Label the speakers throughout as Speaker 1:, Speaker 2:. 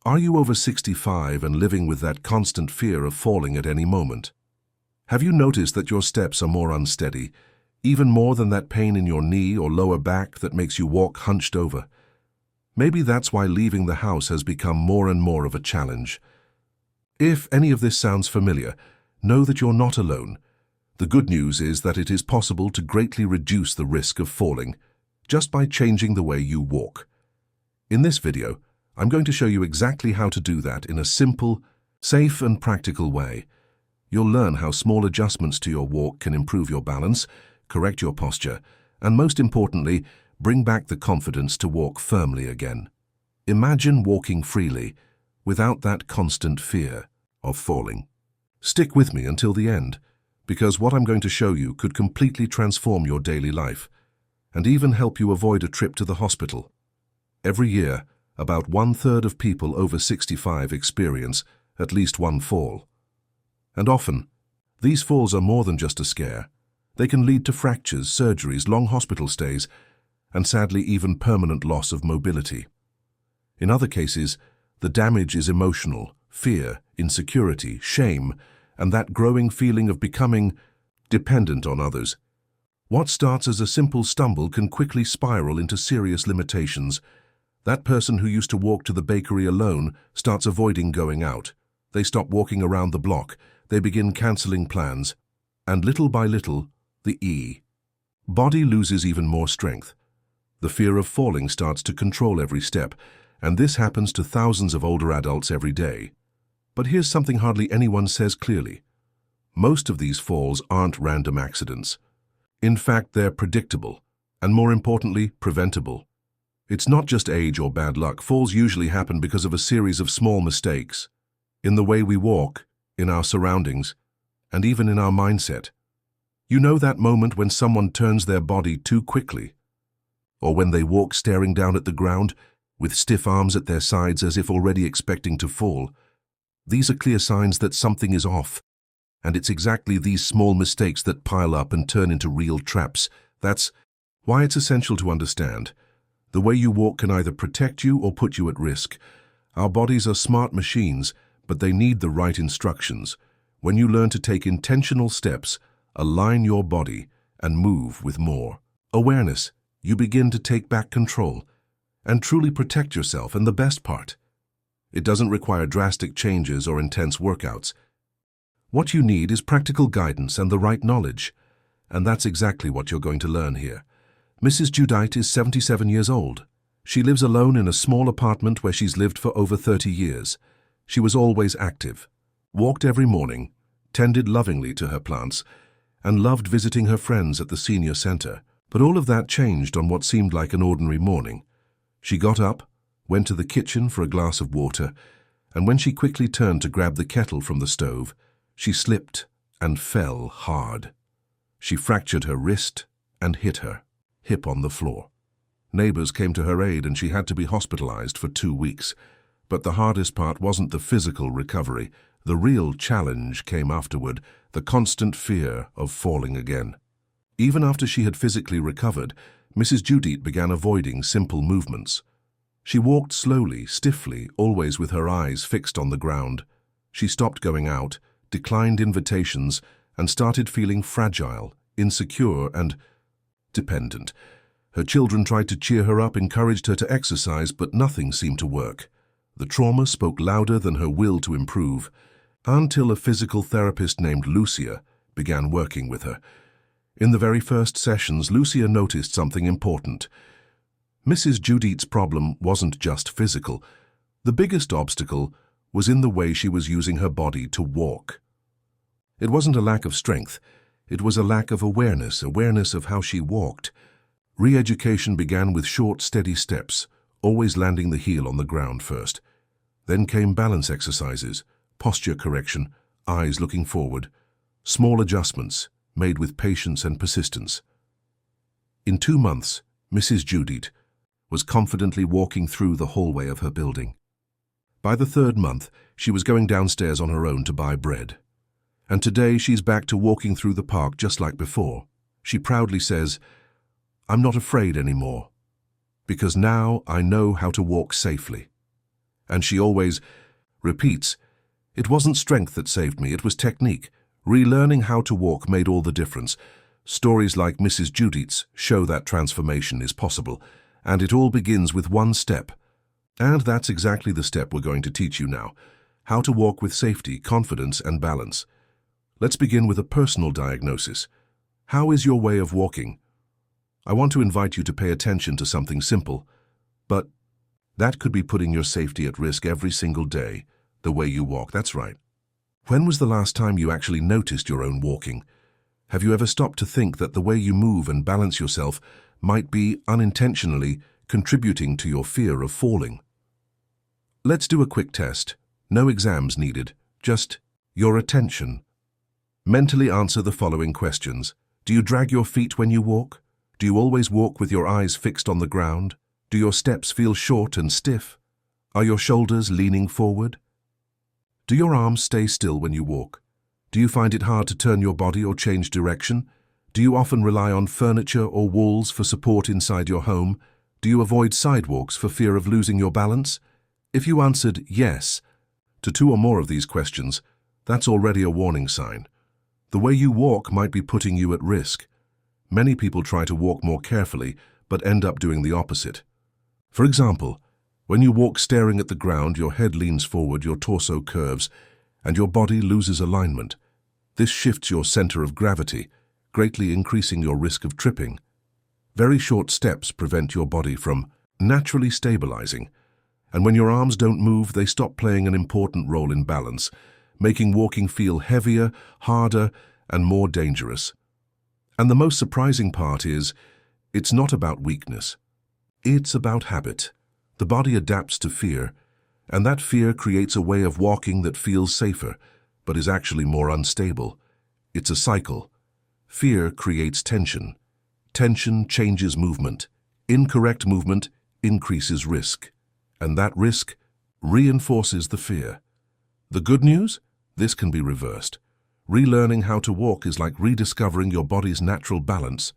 Speaker 1: Are you over 65 and living with that constant fear of falling at any moment? Have you noticed that your steps are more unsteady, even more than that pain in your knee or lower back that makes you walk hunched over? Maybe that's why leaving the house has become more and more of a challenge. If any of this sounds familiar, know that you're not alone. The good news is that it is possible to greatly reduce the risk of falling just by changing the way you walk. In this video, I'm going to show you exactly how to do that in a simple, safe and practical way. You'll learn how small adjustments to your walk can improve your balance, correct your posture, and most importantly, bring back the confidence to walk firmly again. Imagine walking freely, without that constant fear of falling. Stick with me until the end, because what I'm going to show you could completely transform your daily life, and even help you avoid a trip to the hospital. Every year, about 1/3 of people over 65 experience at least one fall. And often, these falls are more than just a scare. They can lead to fractures, surgeries, long hospital stays, and sadly even permanent loss of mobility. In other cases, the damage is emotional, fear, insecurity, shame, and that growing feeling of becoming dependent on others. What starts as a simple stumble can quickly spiral into serious limitations. That person who used to walk to the bakery alone starts avoiding going out. They stop walking around the block. They begin cancelling plans. And little by little, the body loses even more strength. The fear of falling starts to control every step, and this happens to thousands of older adults every day. But here's something hardly anyone says clearly. Most of these falls aren't random accidents. In fact, they're predictable, and more importantly, preventable. It's not just age or bad luck. Falls usually happen because of a series of small mistakes, in the way we walk, in our surroundings, and even in our mindset. You know that moment when someone turns their body too quickly, or when they walk staring down at the ground, with stiff arms at their sides as if already expecting to fall. These are clear signs that something is off, and it's exactly these small mistakes that pile up and turn into real traps. That's why it's essential to understand. The way you walk can either protect you or put you at risk. Our bodies are smart machines, but they need the right instructions. When you learn to take intentional steps, align your body, and move with more awareness, you begin to take back control and truly protect yourself. And the best part, it doesn't require drastic changes or intense workouts. What you need is practical guidance and the right knowledge. And that's exactly what you're going to learn here. Mrs. Judite is 77 years old. She lives alone in a small apartment where she's lived for over 30 years. She was always active, walked every morning, tended lovingly to her plants, and loved visiting her friends at the senior center. But all of that changed on what seemed like an ordinary morning. She got up, went to the kitchen for a glass of water, and when she quickly turned to grab the kettle from the stove, she slipped and fell hard. She fractured her wrist and hit her hip on the floor. Neighbors came to her aid and she had to be hospitalized for 2 weeks. But the hardest part wasn't the physical recovery. The real challenge came afterward, the constant fear of falling again. Even after she had physically recovered, Mrs. Judite began avoiding simple movements. She walked slowly, stiffly, always with her eyes fixed on the ground. She stopped going out, declined invitations, and started feeling fragile, insecure, and dependent. Her children tried to cheer her up, encouraged her to exercise, but nothing seemed to work. The trauma spoke louder than her will to improve, until a physical therapist named Lucia began working with her. In the very first sessions, Lucia noticed something important. Mrs. Judite's problem wasn't just physical. The biggest obstacle was in the way she was using her body to walk. It wasn't a lack of strength. It was a lack of awareness of how she walked. Re-education began with short, steady steps, always landing the heel on the ground first. Then came balance exercises, posture correction, eyes looking forward, small adjustments made with patience and persistence. In 2 months, Mrs. Judite was confidently walking through the hallway of her building. By the 3rd month, she was going downstairs on her own to buy bread. And today she's back to walking through the park just like before. She proudly says, "I'm not afraid anymore, because now I know how to walk safely." And she always repeats, "It wasn't strength that saved me, it was technique. Relearning how to walk made all the difference." Stories like Mrs. Judith's show that transformation is possible, and it all begins with one step. And that's exactly the step we're going to teach you now: how to walk with safety, confidence, and balance. Let's begin with a personal diagnosis. How is your way of walking? I want to invite you to pay attention to something simple, but that could be putting your safety at risk every single day, the way you walk. That's right. When was the last time you actually noticed your own walking? Have you ever stopped to think that the way you move and balance yourself might be unintentionally contributing to your fear of falling? Let's do a quick test. No exams needed, just your attention. Mentally answer the following questions. Do you drag your feet when you walk? Do you always walk with your eyes fixed on the ground? Do your steps feel short and stiff? Are your shoulders leaning forward? Do your arms stay still when you walk? Do you find it hard to turn your body or change direction? Do you often rely on furniture or walls for support inside your home? Do you avoid sidewalks for fear of losing your balance? If you answered yes to 2 or more of these questions, that's already a warning sign. The way you walk might be putting you at risk. Many people try to walk more carefully, but end up doing the opposite. For example, when you walk staring at the ground, your head leans forward, your torso curves, and your body loses alignment. This shifts your center of gravity, greatly increasing your risk of tripping. Very short steps prevent your body from naturally stabilizing, and when your arms don't move, they stop playing an important role in balance, making walking feel heavier, harder, and more dangerous. And the most surprising part is, it's not about weakness. It's about habit. The body adapts to fear, and that fear creates a way of walking that feels safer, but is actually more unstable. It's a cycle. Fear creates tension. Tension changes movement. Incorrect movement increases risk, and that risk reinforces the fear. The good news? This can be reversed. Relearning how to walk is like rediscovering your body's natural balance.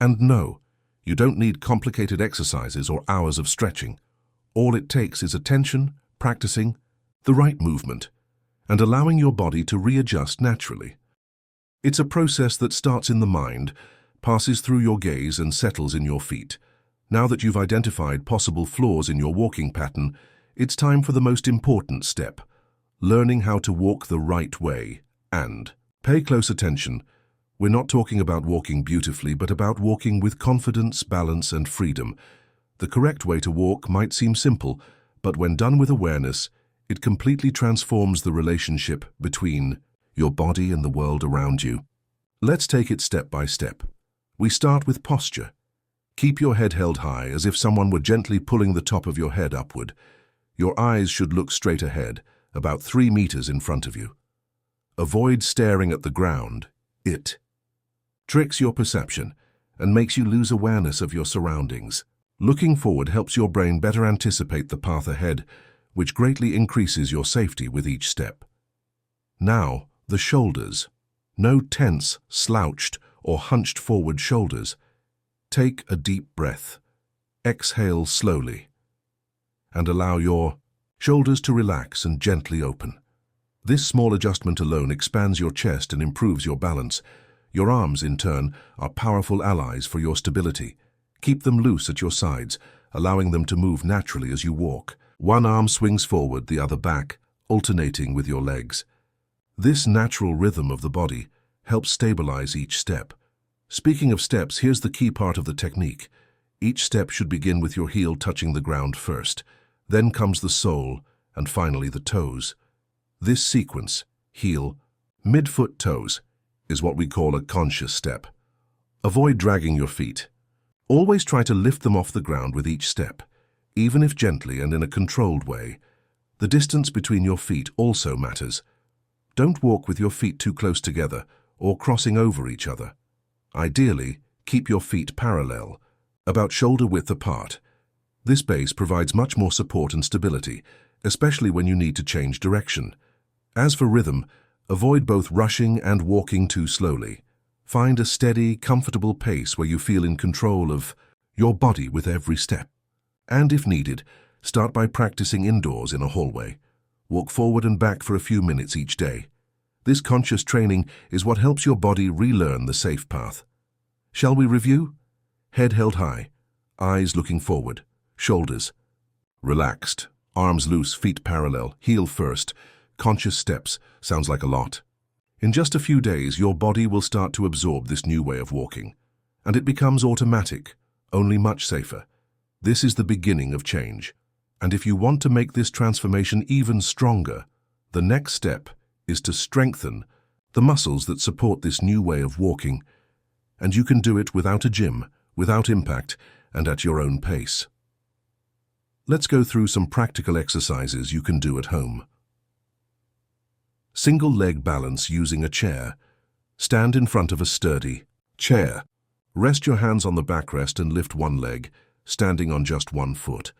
Speaker 1: And no, you don't need complicated exercises or hours of stretching. All it takes is attention, practicing the right movement, and allowing your body to readjust naturally. It's a process that starts in the mind, passes through your gaze, and settles in your feet. Now that you've identified possible flaws in your walking pattern, it's time for the most important step: learning how to walk the right way. And pay close attention. We're not talking about walking beautifully, but about walking with confidence, balance, and freedom. The correct way to walk might seem simple, but when done with awareness, it completely transforms the relationship between your body and the world around you. Let's take it step by step. We start with posture. Keep your head held high, as if someone were gently pulling the top of your head upward. Your eyes should look straight ahead, about 3 meters in front of you. Avoid staring at the ground. It tricks your perception and makes you lose awareness of your surroundings. Looking forward helps your brain better anticipate the path ahead, which greatly increases your safety with each step. Now, the shoulders. No tense, slouched, or hunched forward shoulders. Take a deep breath. Exhale slowly, and allow your shoulders to relax and gently open. This small adjustment alone expands your chest and improves your balance. Your arms, in turn, are powerful allies for your stability. Keep them loose at your sides, allowing them to move naturally as you walk. One arm swings forward, the other back, alternating with your legs. This natural rhythm of the body helps stabilize each step. Speaking of steps, here's the key part of the technique. Each step should begin with your heel touching the ground first. Then comes the sole, and finally the toes. This sequence, heel, midfoot, toes, is what we call a conscious step. Avoid dragging your feet. Always try to lift them off the ground with each step, even if gently and in a controlled way. The distance between your feet also matters. Don't walk with your feet too close together or crossing over each other. Ideally, keep your feet parallel, about shoulder width apart. This base provides much more support and stability, especially when you need to change direction. As for rhythm, avoid both rushing and walking too slowly. Find a steady, comfortable pace where you feel in control of your body with every step. And if needed, Start by practicing indoors in a hallway. Walk forward and back for a few minutes each day. This conscious training is what helps your body relearn the safe path. Shall we review? Head held high, eyes looking forward, shoulders relaxed, arms loose, feet parallel, heel first, conscious steps. Sounds like a lot. In just a few days, your body will start to absorb this new way of walking, and it becomes automatic, only much safer. This is the beginning of change. And if you want to make this transformation even stronger, the next step is to strengthen the muscles that support this new way of walking. And you can do it without a gym, without impact, and at your own pace. Let's go through some practical exercises you can do at home. Single leg balance using a chair. Stand in front of a sturdy chair. Rest your hands on the backrest and lift one leg, standing on just one foot.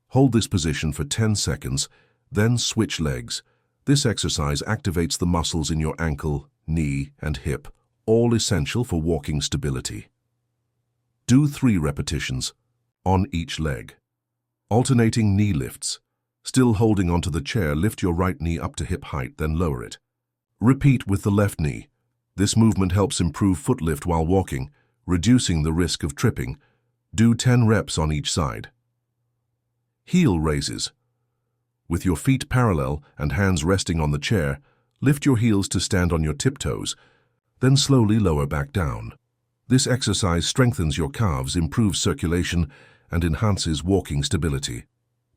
Speaker 1: Hold this position for 10 seconds, then switch legs. This exercise activates the muscles in your ankle, knee, and hip, all essential for walking stability. Do 3 repetitions on each leg. Alternating knee lifts. Still holding onto the chair, lift your right knee up to hip height, then lower it. Repeat with the left knee. This movement helps improve foot lift while walking, reducing the risk of tripping. Do 10 reps on each side. Heel raises. With your feet parallel and hands resting on the chair, lift your heels to stand on your tiptoes, then slowly lower back down. This exercise strengthens your calves, improves circulation, and enhances walking stability.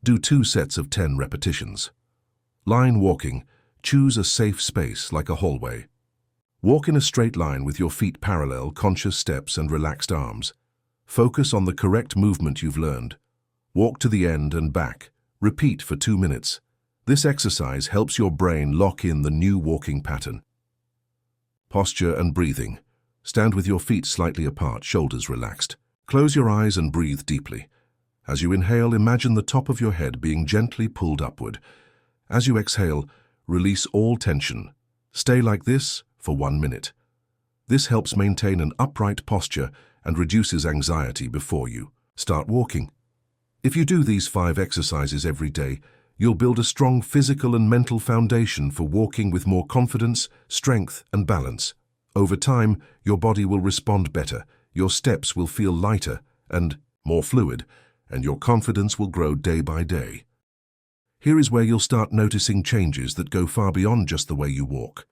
Speaker 1: Do 2 sets of 10 repetitions. Line walking. Choose a safe space like a hallway. Walk in a straight line with your feet parallel, conscious steps and relaxed arms. Focus on the correct movement you've learned. Walk to the end and back. Repeat for 2 minutes. This exercise helps your brain lock in the new walking pattern. Posture and breathing. Stand with your feet slightly apart, shoulders relaxed. Close your eyes and breathe deeply. As you inhale, imagine the top of your head being gently pulled upward. As you exhale, release all tension. Stay like this for 1 minute. This helps maintain an upright posture and reduces anxiety before you start walking. If you do these 5 exercises every day, you'll build a strong physical and mental foundation for walking with more confidence, strength, and balance. Over time, your body will respond better, your steps will feel lighter and more fluid, and your confidence will grow day by day. Here is where you'll start noticing changes that go far beyond just the way you walk.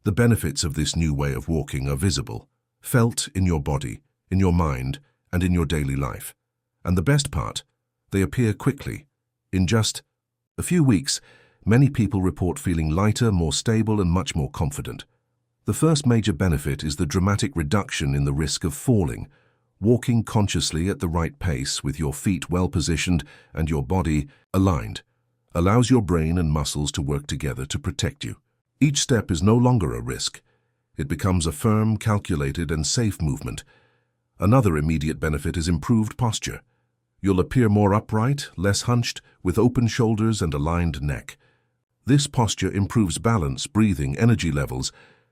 Speaker 1: The benefits of this new way of walking are visible, felt in your body, in your mind, and in your daily life. And the best part, they appear quickly. In just a few weeks, many people report feeling lighter, more stable, and much more confident. The first major benefit is the dramatic reduction in the risk of falling. Walking consciously at the right pace with your feet well positioned and your body aligned allows your brain and muscles to work together to protect you. Each step is no longer a risk. It becomes a firm, calculated, and safe movement. Another immediate benefit is improved posture. You'll appear more upright, less hunched, with open shoulders and aligned neck. This posture improves balance, breathing, energy levels,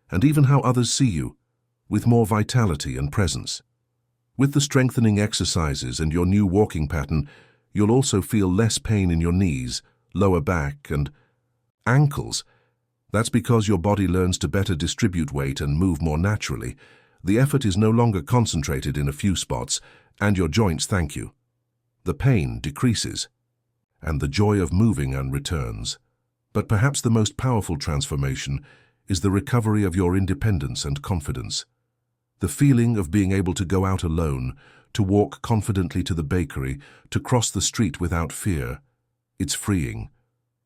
Speaker 1: and even how others see you, with more vitality and presence. With the strengthening exercises and your new walking pattern, you'll also feel less pain in your knees, lower back, and ankles. That's because your body learns to better distribute weight and move more naturally. The effort is no longer concentrated in a few spots, and your joints thank you. The pain decreases, and the joy of moving returns. But perhaps the most powerful transformation is the recovery of your independence and confidence. The feeling of being able to go out alone, to walk confidently to the bakery, to cross the street without fear. It's freeing.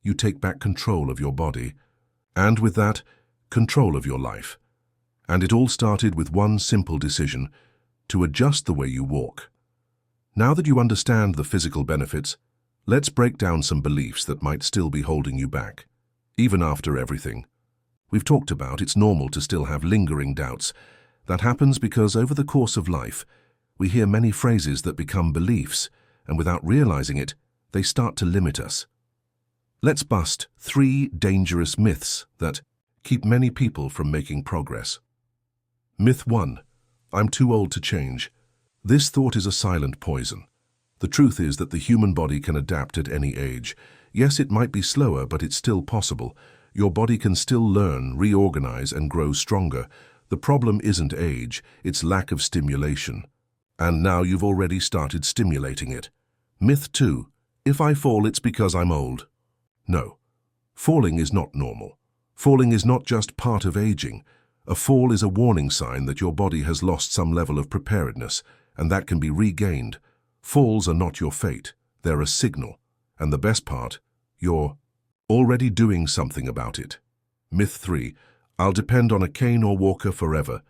Speaker 1: You take back control of your body, and with that, control of your life. And it all started with one simple decision: to adjust the way you walk. Now that you understand the physical benefits, let's break down some beliefs that might still be holding you back. Even after everything we've talked about, it's normal to still have lingering doubts. That happens because over the course of life, we hear many phrases that become beliefs, and without realizing it, they start to limit us. Let's bust 3 dangerous myths that keep many people from making progress. Myth 1. I'm too old to change. This thought is a silent poison. The truth is that the human body can adapt at any age. Yes, it might be slower, but it's still possible. Your body can still learn, reorganize, and grow stronger. The problem isn't age, it's lack of stimulation. And now you've already started stimulating it. Myth 2. If I fall, it's because I'm old. No. Falling is not normal. Falling is not just part of aging. A fall is a warning sign that your body has lost some level of preparedness, and that can be regained. Falls are not your fate. They're a signal. And the best part, you're already doing something about it. Myth 3. I'll depend on a cane or walker forever.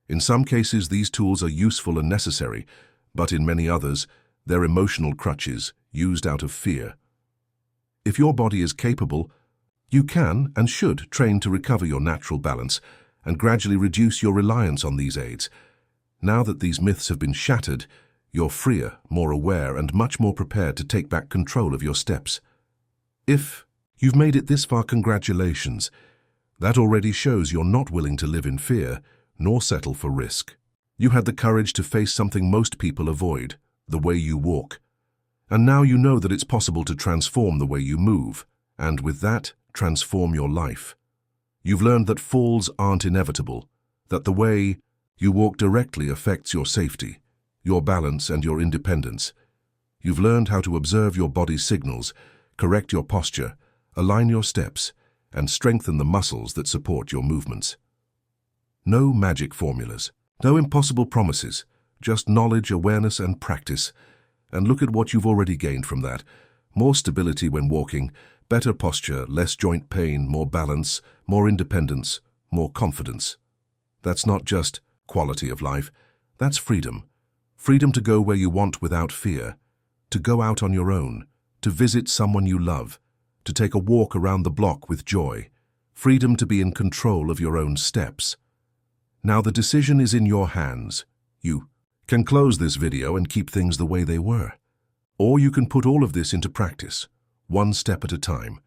Speaker 1: In some cases, these tools are useful and necessary, but in many others, they're emotional crutches used out of fear. If your body is capable, you can and should train to recover your natural balance and gradually reduce your reliance on these aids. Now that these myths have been shattered, you're freer, more aware, and much more prepared to take back control of your steps. If you've made it this far, congratulations. That already shows you're not willing to live in fear, nor settle for risk. You had the courage to face something most people avoid, the way you walk. And now you know that it's possible to transform the way you move, and with that, transform your life. You've learned that falls aren't inevitable, that the way you walk directly affects your safety, your balance, and your independence. You've learned how to observe your body's signals, correct your posture, align your steps, and strengthen the muscles that support your movements. No magic formulas, no impossible promises, just knowledge, awareness, and practice. And look at what you've already gained from that. More stability when walking, better posture, less joint pain, more balance, more independence, more confidence. That's not just quality of life, that's freedom. Freedom to go where you want without fear, to go out on your own, to visit someone you love, to take a walk around the block with joy. Freedom to be in control of your own steps. Now the decision is in your hands. You can close this video and keep things the way they were. Or you can put all of this into practice, one step at a time.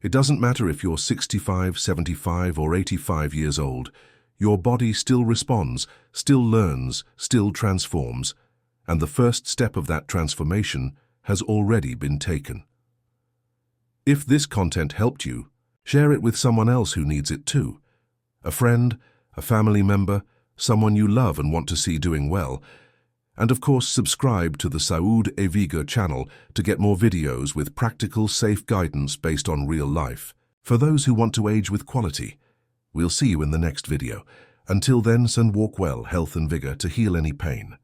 Speaker 1: It doesn't matter if you're 65, 75, or 85 years old. Your body still responds, still learns, still transforms, and the first step of that transformation has already been taken. If this content helped you, share it with someone else who needs it too. A friend, a family member, someone you love and want to see doing well. And of course, subscribe to the Saúde e Vigor channel to get more videos with practical, safe guidance based on real life. For those who want to age with quality. We'll see you in the next video. Until then, walk well, health and vigor to heal any pain.